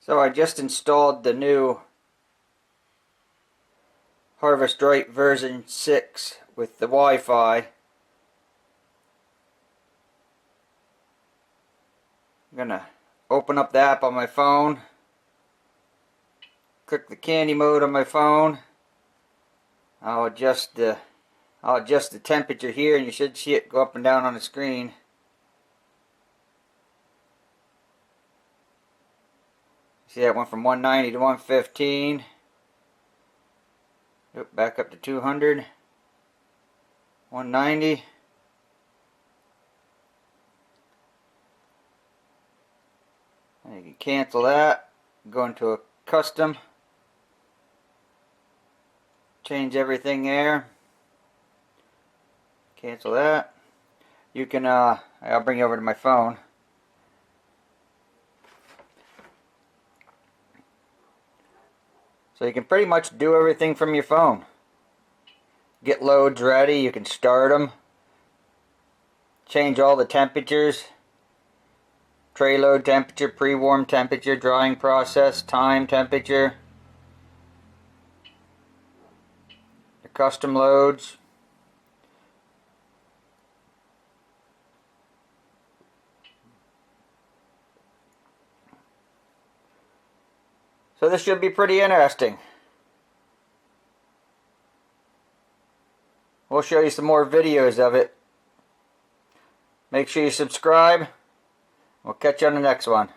So I just installed the new harvestright version 6 with the Wi-Fi. I'm gonna open up the app on my phone, click the candy mode on my phone. I'll adjust the temperature here, and you should see it go up and down on the screen. See, that went from 190 to 115. Back up to 200. 190. And you can cancel that. Go into a custom. Change everything there. Cancel that. You can, I'll bring you over to my phone. So you can pretty much do everything from your phone. Get loads ready, you can start them. Change all the temperatures. Tray load temperature, pre-warm temperature, drying process, time, temperature. The custom loads. So this should be pretty interesting. We'll show you some more videos of it. Make sure you subscribe. We'll catch you on the next one.